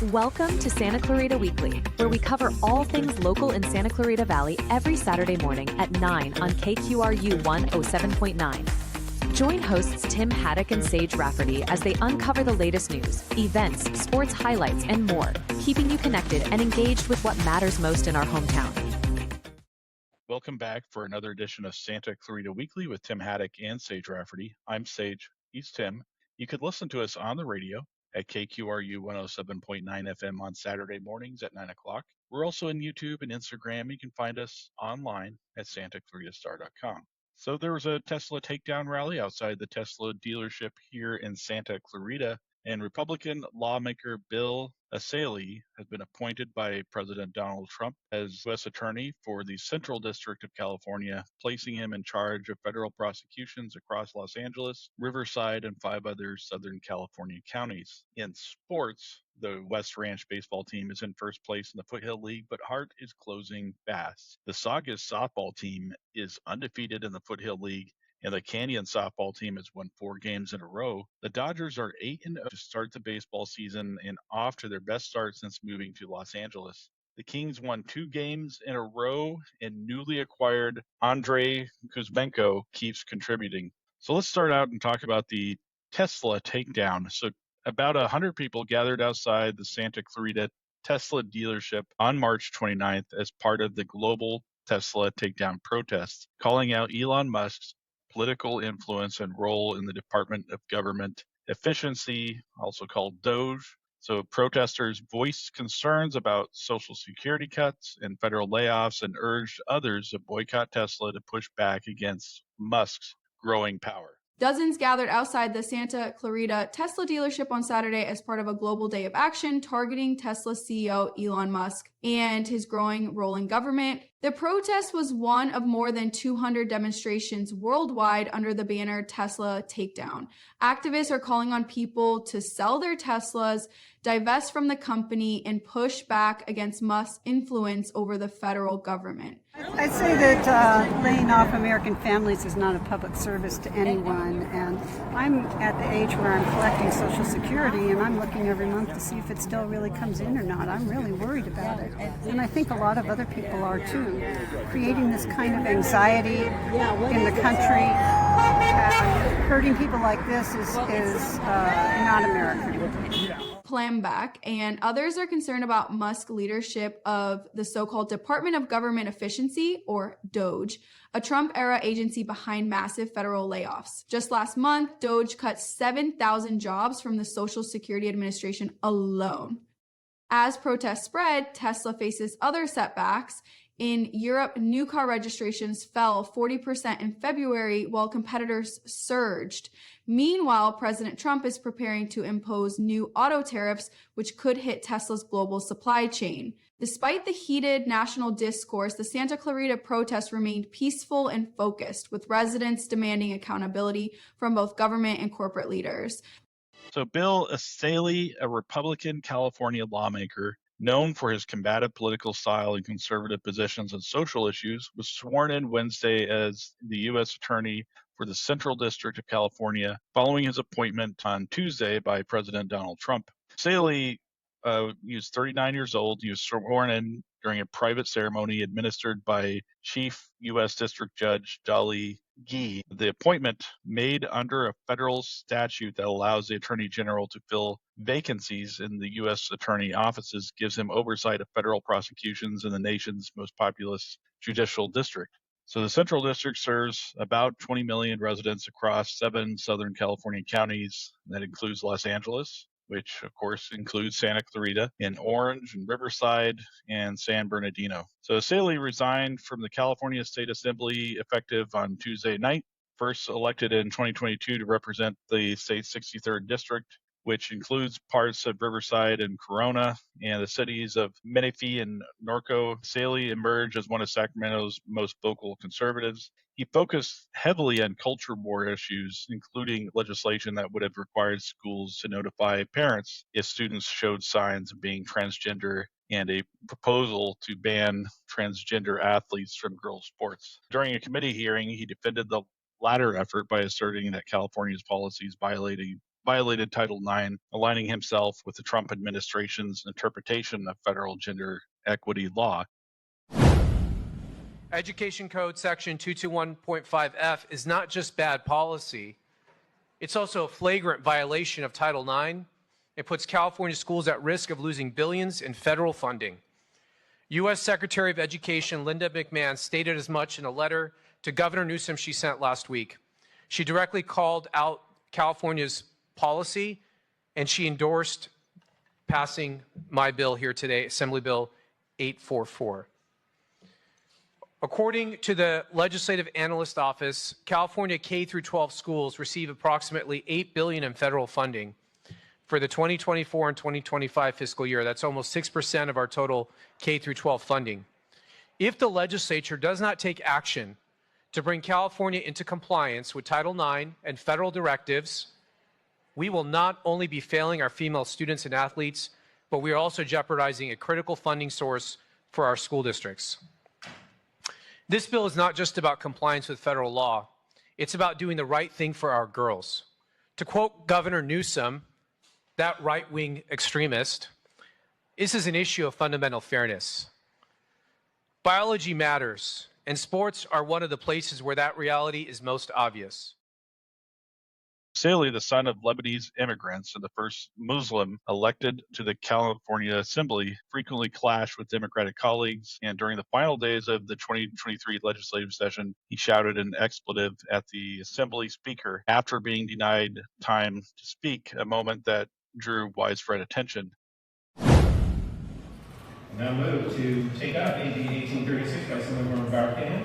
Welcome to Santa Clarita Weekly, where we cover all things local in Santa Clarita Valley every Saturday morning at 9 on KQRU 107.9. Join hosts Tim Haddock and Sage Rafferty as they uncover the latest news, events, sports highlights, and more, keeping you connected and engaged with what matters most in our hometown. Welcome back for another edition of Santa Clarita Weekly with Tim Haddock and Sage Rafferty. I'm Sage. He's Tim. You could listen to us on the radio at KQRU 107.9 FM on Saturday mornings at 9 o'clock. We're also on YouTube and Instagram. You can find us online at santaclaritastar.com. So there was a Tesla Takedown Rally outside the Tesla dealership here in Santa Clarita, and Republican lawmaker Bill Essayli has been appointed by President Donald Trump as U.S. Attorney for the Central District of California, placing him in charge of federal prosecutions across Los Angeles, Riverside, and 5 other Southern California counties. In sports, the West Ranch baseball team is in first place in the Foothill League, but Hart is closing fast. The Saugus softball team is undefeated in the Foothill League, and the Canyon softball team has won 4 games in a row. The Dodgers are 8-0 to start the baseball season and off to their best start since moving to Los Angeles. The Kings won 2 games in a row, and newly acquired Andrei Kuzmenko keeps contributing. So let's start out and talk about the Tesla Takedown. So about 100 people gathered outside the Santa Clarita Tesla dealership on March 29th as part of the global Tesla Takedown protests, calling out Elon Musk's political influence and role in the Department of Government Efficiency, also called DOGE. So protesters voiced concerns about Social Security cuts and federal layoffs and urged others to boycott Tesla to push back against Musk's growing power. Dozens gathered outside the Santa Clarita Tesla dealership on Saturday as part of a global day of action targeting Tesla CEO Elon Musk and his growing role in government. The protest was one of more than 200 demonstrations worldwide under the banner Tesla Takedown. Activists are calling on people to sell their Teslas, divest from the company, and push back against Musk's influence over the federal government. I'd say that laying off American families is not a public service to anyone, and I'm at the age where I'm collecting Social Security, and I'm looking every month to see if it still really comes in or not. I'm really worried about it, and I think a lot of other people are too. Creating this kind of anxiety in the country, hurting people like this is not American. Plan back, and others are concerned about Musk's leadership of the so-called Department of Government Efficiency, or DOGE, a Trump-era agency behind massive federal layoffs. Just last month, DOGE cut 7,000 jobs from the Social Security Administration alone. As protests spread, Tesla faces other setbacks. In Europe, new car registrations fell 40% in February while competitors surged. Meanwhile, President Trump is preparing to impose new auto tariffs, which could hit Tesla's global supply chain. Despite the heated national discourse, the Santa Clarita protests remained peaceful and focused, with residents demanding accountability from both government and corporate leaders. So Bill Essayli, a Republican California lawmaker, known for his combative political style and conservative positions on social issues, was sworn in Wednesday as the U.S. Attorney for the Central District of California following his appointment on Tuesday by President Donald Trump. Essayli, he was 39 years old. He was sworn in during a private ceremony administered by Chief U.S. District Judge Dolly Gee. The appointment, made under a federal statute that allows the Attorney General to fill vacancies in the U.S. Attorney offices, gives him oversight of federal prosecutions in the nation's most populous judicial district. So the Central District serves about 20 million residents across 7 Southern California counties. That includes Los Angeles, which of course includes Santa Clarita, and Orange and Riverside and San Bernardino. So Essayli resigned from the California State Assembly effective on Tuesday night, first elected in 2022 to represent the state's 63rd district, which includes parts of Riverside and Corona and the cities of Menifee and Norco. Essayli emerged as one of Sacramento's most vocal conservatives. He focused heavily on culture war issues, including legislation that would have required schools to notify parents if students showed signs of being transgender, and a proposal to ban transgender athletes from girls' sports. During a committee hearing, he defended the latter effort by asserting that California's policies violating violated Title IX, aligning himself with the Trump administration's interpretation of federal gender equity law. Education Code Section 221.5F is not just bad policy, it's also a flagrant violation of Title IX. It puts California schools at risk of losing billions in federal funding. U.S. Secretary of Education Linda McMahon stated as much in a letter to Governor Newsom she sent last week. She directly called out California's policy, and she endorsed passing my bill here today, Assembly Bill 844. According to the Legislative Analyst Office, California K-12 schools receive approximately $8 billion in federal funding for the 2024 and 2025 fiscal year. That's almost 6% of our total K-12 funding. If the legislature does not take action to bring California into compliance with Title IX and federal directives, we will not only be failing our female students and athletes, but we are also jeopardizing a critical funding source for our school districts. This bill is not just about compliance with federal law. It's about doing the right thing for our girls. To quote Governor Newsom, that right-wing extremist, this is an issue of fundamental fairness. Biology matters, and sports are one of the places where that reality is most obvious. Essayli, the son of Lebanese immigrants and the first Muslim elected to the California Assembly, frequently clashed with Democratic colleagues, and during the final days of the 2023 legislative session, he shouted an expletive at the Assembly Speaker after being denied time to speak, a moment that drew widespread attention. Now move to take up AB 1836 by Assemblymember Bauer-Cahan.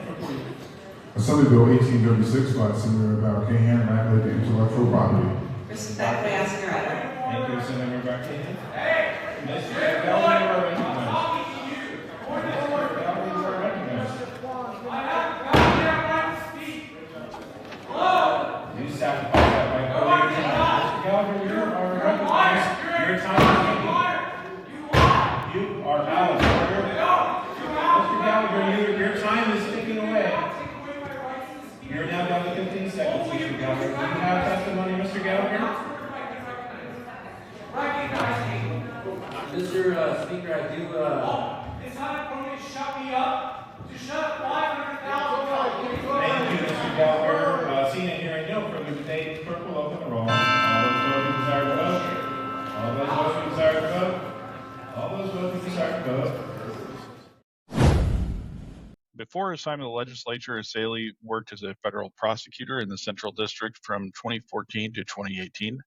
Assembly Bill 1836 by Senator Bauer-Cahan, regulate the intellectual property. Respectfully ask your honor. Thank you, Assemblymember Bauer-Cahan. Mr. Bilal, you are recognized. Mr. Bilal, you are recognized. You sacrifice that right over your time. Mr. Gallagher, you are recognized. Your time is ending. You are out. Mr. Gallagher, your time is ticking away. You're now down to 15 seconds, Mr. Gallagher. Do you have testimony, Mr. Gallagher? Mr. Speaker, I do. It's time for me to shut me up, to shut 500,000 people. Thank you, Mr. Gallagher. Seeing and hearing no further debate, clerk will open the roll. All those voting desire to vote. All those voting desire to vote. All those voting desire to vote. Before his time in the legislature, Essayli worked as a federal prosecutor in the Central District from 2014 to 2018,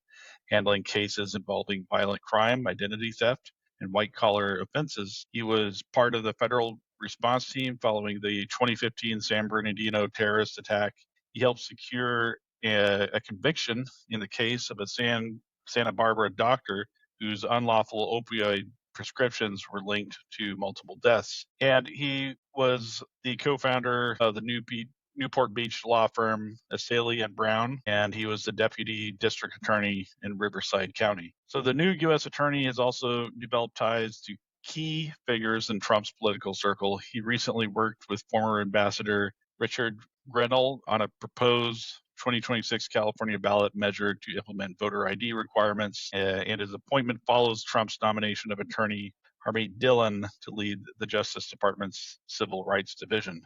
handling cases involving violent crime, identity theft, and white-collar offenses. He was part of the federal response team following the 2015 San Bernardino terrorist attack. He helped secure a conviction in the case of a Santa Barbara doctor whose unlawful opioid prescriptions were linked to multiple deaths. And he was the co-founder of the Newport Beach law firm Essayli and Brown, and he was the deputy district attorney in Riverside County. So the new U.S. attorney has also developed ties to key figures in Trump's political circle. He recently worked with former Ambassador Richard Grenell on a proposed 2026 California ballot measure to implement voter ID requirements, and his appointment follows Trump's nomination of attorney Harmeet Dillon to lead the Justice Department's Civil Rights Division.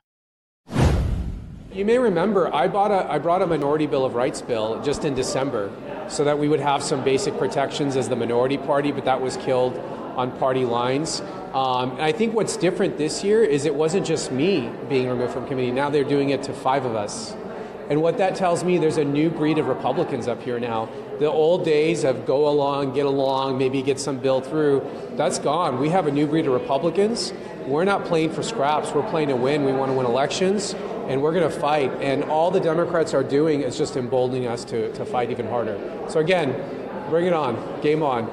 You may remember I brought a minority Bill of Rights bill just in December so that we would have some basic protections as the minority party, but that was killed on party lines. And I think what's different this year is it wasn't just me being removed from committee. Now they're doing it to 5 of us. And what that tells me, there's a new breed of Republicans up here now. The old days of go along, get along, maybe get some bill through, that's gone. We have a new breed of Republicans. We're not playing for scraps. We're playing to win. We want to win elections, and we're going to fight. And all the Democrats are doing is just emboldening us to fight even harder. So again, bring it on. Game on.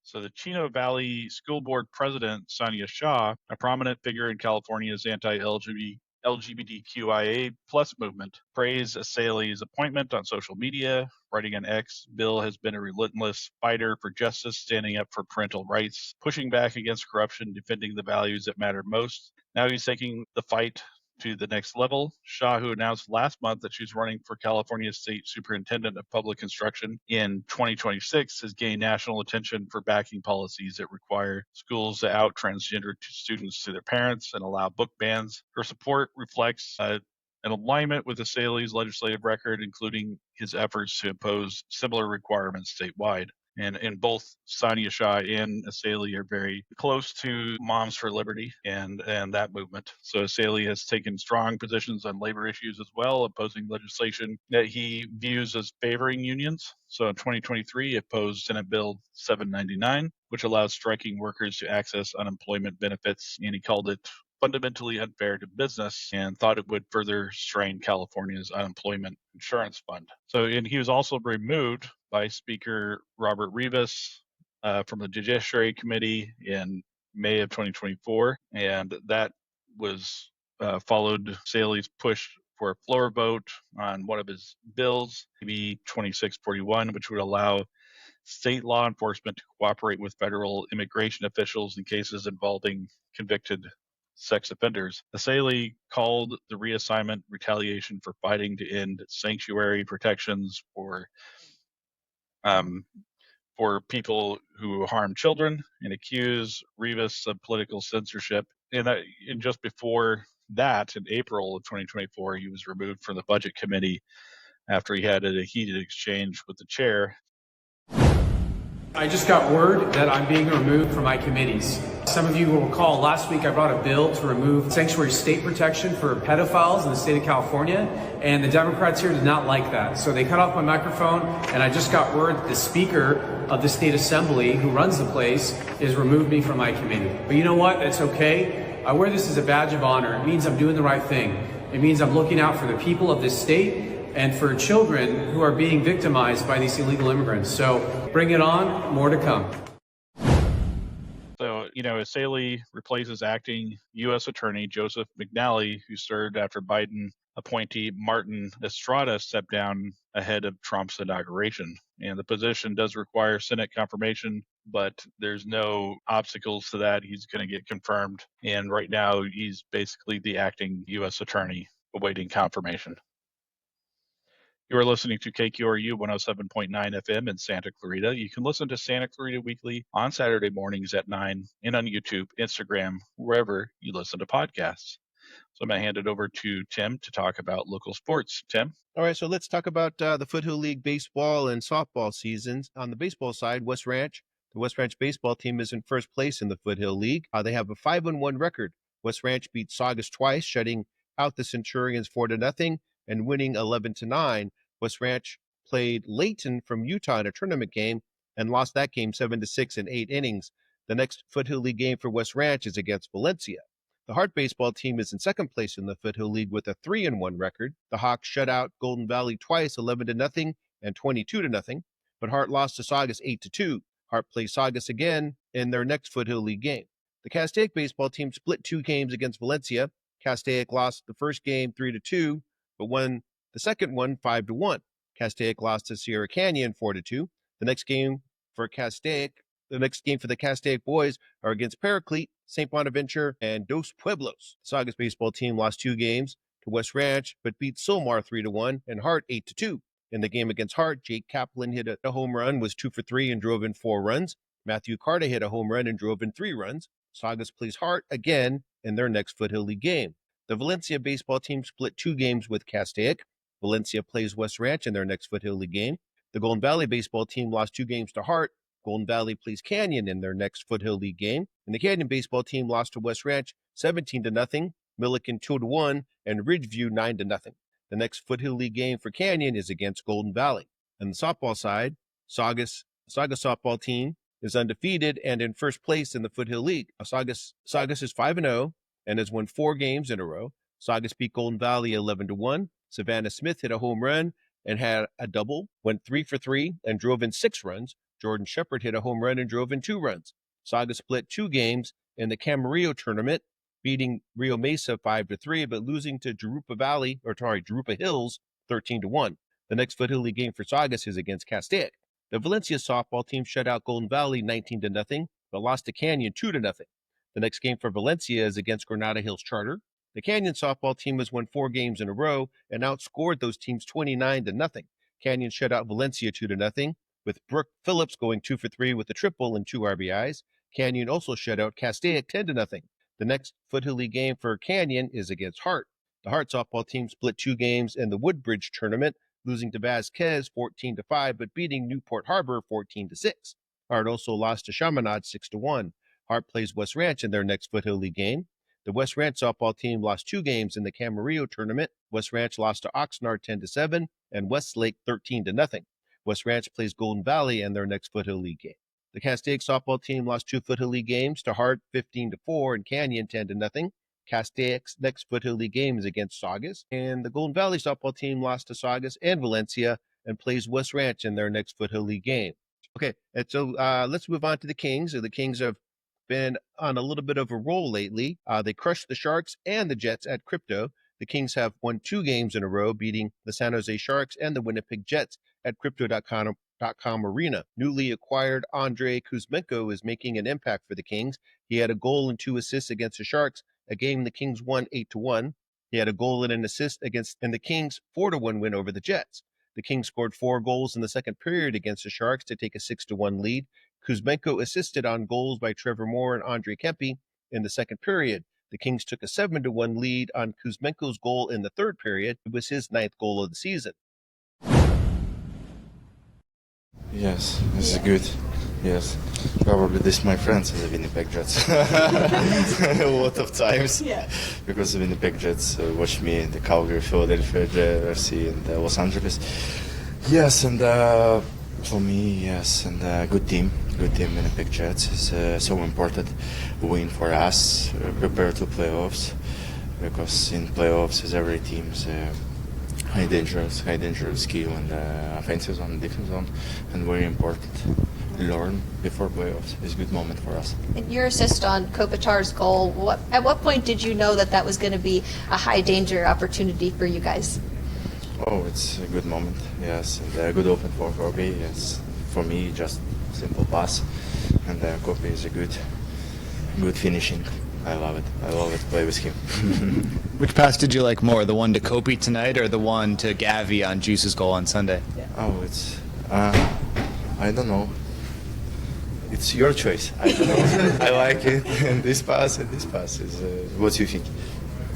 So the Chino Valley School Board President, Sonia Shah, a prominent figure in California's anti-LGBTQIA plus movement, praised Essayli's appointment on social media, writing on X, Bill has been a relentless fighter for justice, standing up for parental rights, pushing back against corruption, defending the values that matter most. Now he's taking the fight to the next level. Shaw, who announced last month that she's running for California State Superintendent of Public Instruction in 2026, has gained national attention for backing policies that require schools to out transgender students to their parents and allow book bans. Her support reflects an alignment with Essayli's legislative record, including his efforts to impose similar requirements statewide. And both Sania Shah and Essayli are very close to Moms for Liberty and that movement. So Essayli has taken strong positions on labor issues as well, opposing legislation that he views as favoring unions. So in 2023, he opposed Senate Bill 799, which allows striking workers to access unemployment benefits, and he called it fundamentally unfair to business and thought it would further strain California's unemployment insurance fund. So, and he was also removed by Speaker Robert Rivas from the Judiciary Committee in May of 2024, and that was followed Essayli's push for a floor vote on one of his bills, AB 2641, which would allow state law enforcement to cooperate with federal immigration officials in cases involving convicted sex offenders. Essayli called the reassignment retaliation for fighting to end sanctuary protections for people who harm children, and accused Rivas of political censorship. And just before that, in April of 2024, he was removed from the Budget Committee after he had a heated exchange with the chair. I just got word that I'm being removed from my committees. Some of you will recall last week I brought a bill to remove sanctuary state protection for pedophiles in the state of California, and the Democrats here did not like that. So they cut off my microphone, and I just got word that the Speaker of the State Assembly, who runs the place, has removed me from my committee. But you know what? It's okay. I wear this as a badge of honor. It means I'm doing the right thing. It means I'm looking out for the people of this state and for children who are being victimized by these illegal immigrants. So bring it on, more to come. So, Essayli replaces acting U.S. Attorney Joseph McNally, who served after Biden appointee Martin Estrada stepped down ahead of Trump's inauguration. And the position does require Senate confirmation, but there's no obstacles to that. He's going to get confirmed. And right now, he's basically the acting U.S. Attorney awaiting confirmation. You are listening to KQRU 107.9 FM in Santa Clarita. You can listen to Santa Clarita Weekly on Saturday mornings at 9 and on YouTube, Instagram, wherever you listen to podcasts. So I'm going to hand it over to Tim to talk about local sports. Tim? All right, so let's talk about the Foothill League baseball and softball seasons. On the baseball side, the West Ranch baseball team is in first place in the Foothill League. They have a 5-1 record. West Ranch beat Saugus twice, shutting out the Centurions 4-0 and winning 11-9. West Ranch played Layton from Utah in a tournament game and lost that game 7-6 in 8 innings. The next Foothill League game for West Ranch is against Valencia. The Hart baseball team is in second place in the Foothill League with a 3-1 record. The Hawks shut out Golden Valley twice, 11-0 and 22-0, but Hart lost to Saugus 8-2. Hart plays Saugus again in their next Foothill League game. The Castaic baseball team split 2 games against Valencia. Castaic lost the first game 3-2, but won the second one 5-1. Castaic lost to Sierra Canyon 4-2. The next game for the Castaic boys are against Paraclete, St. Bonaventure, and Dos Pueblos. The Saugus baseball team lost 2 games to West Ranch, but beat Silmar 3-1 and Hart 8-2. In the game against Hart, Jake Kaplan hit a home run, was 2 for 3 and drove in 4 runs. Matthew Carter hit a home run and drove in 3 runs. Saugus plays Hart again in their next Foothill League game. The Valencia baseball team split 2 games with Castaic. Valencia plays West Ranch in their next Foothill League game. The Golden Valley baseball team lost 2 games to Hart. Golden Valley plays Canyon in their next Foothill League game. And the Canyon baseball team lost to West Ranch 17-0, Milliken 2-1, and Ridgeview 9-0. The next Foothill League game for Canyon is against Golden Valley. On the softball side, Saugus softball team is undefeated and in first place in the Foothill League. Saugus is 5-0 and has won 4 games in a row. Saugus beat Golden Valley 11-1. Savannah Smith hit a home run and had a double, went 3 for 3 and drove in 6 runs. Jordan Shepard hit a home run and drove in 2 runs. Saugus split 2 games in the Camarillo tournament, beating Rio Mesa 5-3, but losing to Jurupa Hills 13-1. The next Foothill League game for Saugus is against Castaic. The Valencia softball team shut out Golden Valley 19-0, but lost to Canyon 2-0. The next game for Valencia is against Granada Hills Charter. The Canyon softball team has won 4 games in a row and outscored those teams 29-0. Canyon shut out Valencia 2-0, with Brooke Phillips going 2 for 3 with a triple and 2 RBIs. Canyon also shut out Castaic 10-0. The next Foothill League game for Canyon is against Hart. The Hart softball team split 2 games in the Woodbridge tournament, losing to Vasquez 14-5, but beating Newport Harbor 14-6. Hart also lost to Chaminade 6-1. Hart plays West Ranch in their next Foothill League game. The West Ranch softball team lost 2 games in the Camarillo tournament. West Ranch lost to Oxnard 10-7 and Westlake 13-0. West Ranch plays Golden Valley in their next Foothill League game. The Castaic softball team lost 2 Foothill League games to Hart 15-4 and Canyon 10-0. Castaic's next Foothill League game is against Saugus, and the Golden Valley softball team lost to Saugus and Valencia and plays West Ranch in their next Foothill League game. Okay, and so let's move on to the Kings. The Kings have been on a little bit of a roll lately. They crushed the Sharks and the Jets at Crypto. The Kings have won 2 games in a row, beating the San Jose Sharks and the Winnipeg Jets at Crypto.com arena. Newly acquired Andrei Kuzmenko is making an impact for the Kings. He had a goal and 2 assists against the Sharks, a game the Kings won 8-1. He had a goal and an assist in the Kings' 4-1 win over the Jets. The Kings scored 4 goals in the second period against the Sharks to take a 6-1 lead. Kuzmenko assisted on goals by Trevor Moore and Andre Kempe in the second period. The Kings took a 7-1 lead on Kuzmenko's goal in the third period. It was his 9th goal of the season. Yes, this is good. Yes, probably this my friends are the Winnipeg Jets. A lot of times, because the Winnipeg Jets watch me in the Calgary, Philadelphia, JRC, and Los Angeles. Yes, and for me, yes, and good team, Winnipeg Jets is so important. Win for us, prepare to playoffs, because in playoffs is every team's high dangerous skill and offensive zone, defensive zone, and very important. Learn before playoffs is a good moment for us. And your assist on Kopitar's goal, at what point did you know that was going to be a high danger opportunity for you guys? Oh, it's a good moment, yes, and a good open for Kopi. Yes, for me, just simple pass, and Kopi is a good finishing. I love it. Play with him. Which pass did you like more, the one to Kopi tonight or the one to Gavi on Juice's goal on Sunday? Oh, it's I don't know. It's your choice. I don't know. I like it. And this pass is. What do you think?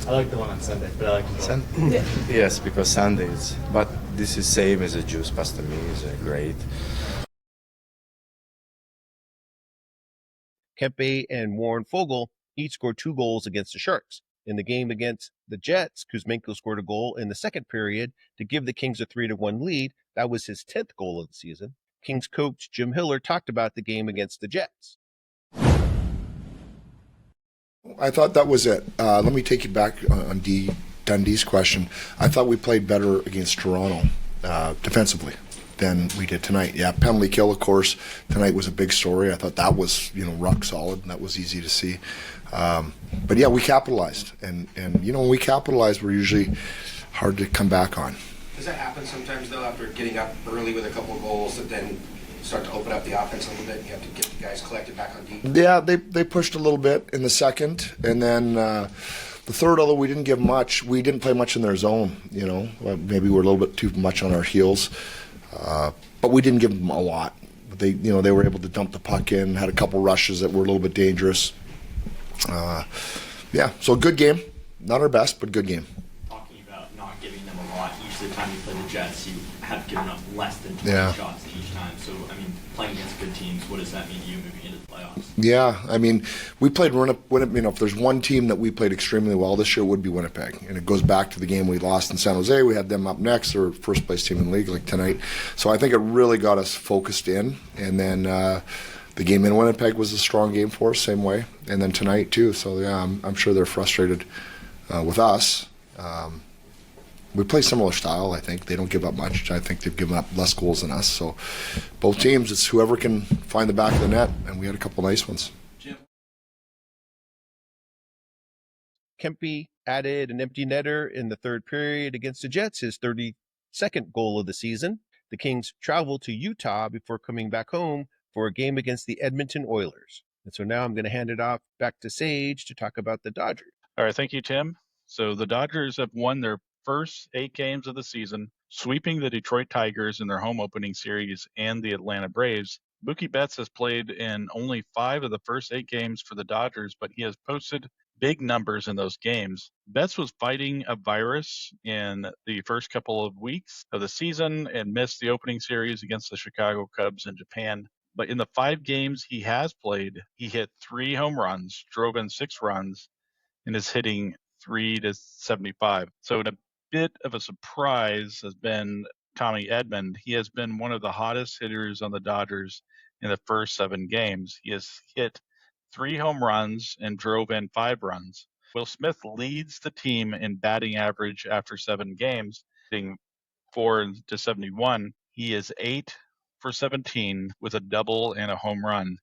I like the one on Sunday, but I like the Sunday. Yes, because Sunday is. But this is same as a Juice pass to me. Is great. Kempe and Warren Fogle each scored 2 goals against the Sharks. In the game against the Jets, Kuzmenko scored a goal in the second period to give the Kings a 3-1 lead. That was his 10th goal of the season. Kings coach Jim Hiller talked about the game against the Jets. I thought that was it. Let me take you back on Dundee's question. I thought we played better against Toronto defensively than we did tonight. Yeah, penalty kill, of course, tonight was a big story. I thought that was, rock solid, and that was easy to see. But yeah, we capitalized, and when we capitalize, we're usually hard to come back on. Does that happen sometimes, though, after getting up early with a couple of goals, that then start to open up the offense a little bit, and you have to get the guys collected back on deep? Yeah, they pushed a little bit in the second, and then the third, although we didn't give much, we didn't play much in their zone, maybe we're a little bit too much on our heels, but we didn't give them a lot. They were able to dump the puck in, had a couple rushes that were a little bit dangerous. So good game. Not our best, but good game. Talking about not giving them a lot, each of the time you play the Jets, you have given up less than 20 shots each time. So, playing against good teams, what does that mean to you moving into the playoffs? Yeah, we played Winnipeg. If there's one team that we played extremely well this year, it would be Winnipeg. And it goes back to the game we lost in San Jose. We had them up next, or first place team in the league like tonight. So I think it really got us focused in. And then the game in Winnipeg was a strong game for us, same way. And then tonight too. So yeah, I'm sure they're frustrated with us. We play similar style, I think. They don't give up much. I think they've given up less goals than us. So both teams, it's whoever can find the back of the net, and we had a couple nice ones. Kempe added an empty netter in the third period against the Jets, his 32nd goal of the season. The Kings traveled to Utah before coming back home for a game against the Edmonton Oilers. And so now I'm going to hand it off back to Sage to talk about the Dodgers. All right, thank you, Tim. So the Dodgers have won their first 8 games of the season, sweeping the Detroit Tigers in their home opening series and the Atlanta Braves. Mookie Betts has played in only 5 of the first 8 games for the Dodgers, but he has posted big numbers in those games. Betts was fighting a virus in the first couple of weeks of the season and missed the opening series against the Chicago Cubs in Japan. But in the 5 games he has played, he hit 3 home runs, drove in 6 runs, and is hitting 3-75. So a bit of a surprise has been Tommy Edman. He has been one of the hottest hitters on the Dodgers in the first 7 games. He has hit 3 home runs and drove in 5 runs. Will Smith leads the team in batting average after 7 games, hitting 4-71. He is 8 for 17 with a double and a home run.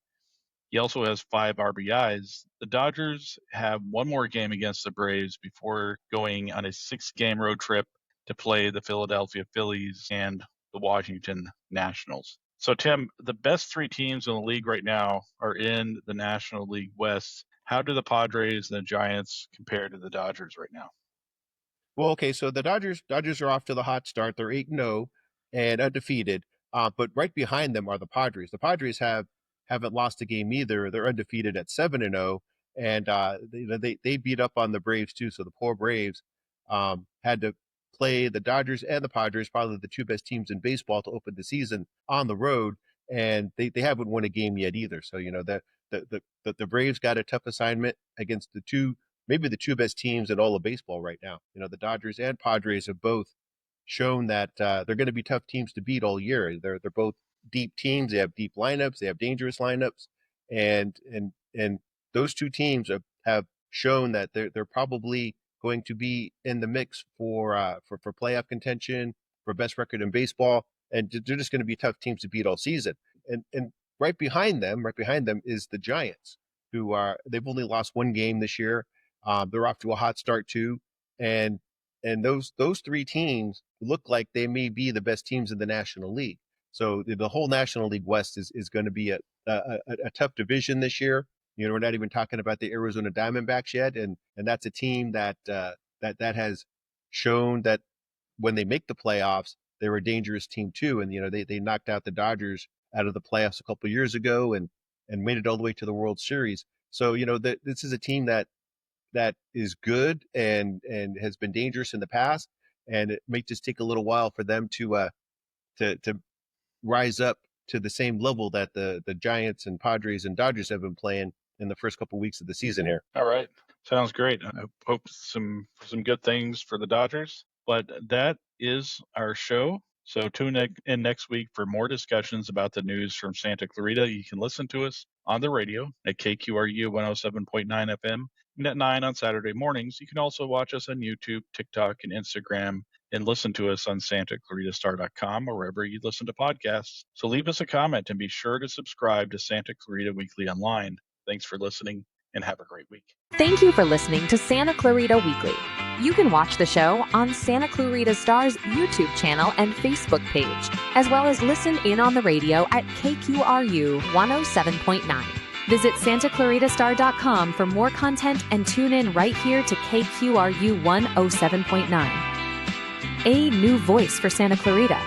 He also has 5 RBIs. The Dodgers have one more game against the Braves before going on a 6-game road trip to play the Philadelphia Phillies and the Washington Nationals. So, Tim, the best 3 teams in the league right now are in the National League West. How do the Padres and the Giants compare to the Dodgers right now? Well, okay, so the Dodgers are off to the hot start. They're 8-0 and undefeated. But right behind them are the Padres. The Padres haven't lost a game either. They're undefeated at 7-0, and they beat up on the Braves too. So the poor Braves had to play the Dodgers and the Padres, probably the 2 best teams in baseball, to open the season on the road, and they haven't won a game yet either. So the Braves got a tough assignment against maybe the 2 best teams in all of baseball right now. The Dodgers and Padres have both shown that they're going to be tough teams to beat all year. They're both deep teams. They have deep lineups. They have dangerous lineups, and those 2 teams have shown that they're probably going to be in the mix for playoff contention, for best record in baseball, and they're just going to be tough teams to beat all season. And right behind them is the Giants, who they've only lost 1 game this year. They're off to a hot start too, and those 3 teams look like they may be the best teams in the National League. So the whole National League West is going to be a tough division this year. We're not even talking about the Arizona Diamondbacks yet, and that's a team that has shown that when they make the playoffs, they're a dangerous team too. And they knocked out the Dodgers out of the playoffs a couple of years ago and made it all the way to the World Series. So this is a team that is good and has been dangerous in the past, and it may just take a little while for them to rise up to the same level that the Giants and Padres and Dodgers have been playing in the first couple of weeks of the season here. All right. Sounds great. I hope some good things for the Dodgers. But that is our show. So tune in next week for more discussions about the news from Santa Clarita. You can listen to us on the radio at KQRU 107.9 FM and at 9 on Saturday mornings. You can also watch us on YouTube, TikTok, and Instagram, and listen to us on SantaClaritaStar.com or wherever you listen to podcasts. So leave us a comment and be sure to subscribe to Santa Clarita Weekly Online. Thanks for listening and have a great week. Thank you for listening to Santa Clarita Weekly. You can watch the show on Santa Clarita Star's YouTube channel and Facebook page, as well as listen in on the radio at KQRU 107.9. Visit SantaClaritaStar.com for more content and tune in right here to KQRU 107.9. A new voice for Santa Clarita.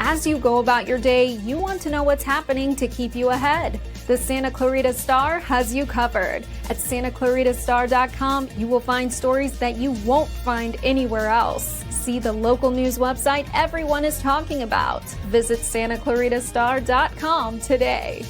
As you go about your day, you want to know what's happening to keep you ahead. The Santa Clarita Star has you covered. At santaclaritastar.com, you will find stories that you won't find anywhere else. See the local news website everyone is talking about. Visit santaclaritastar.com today.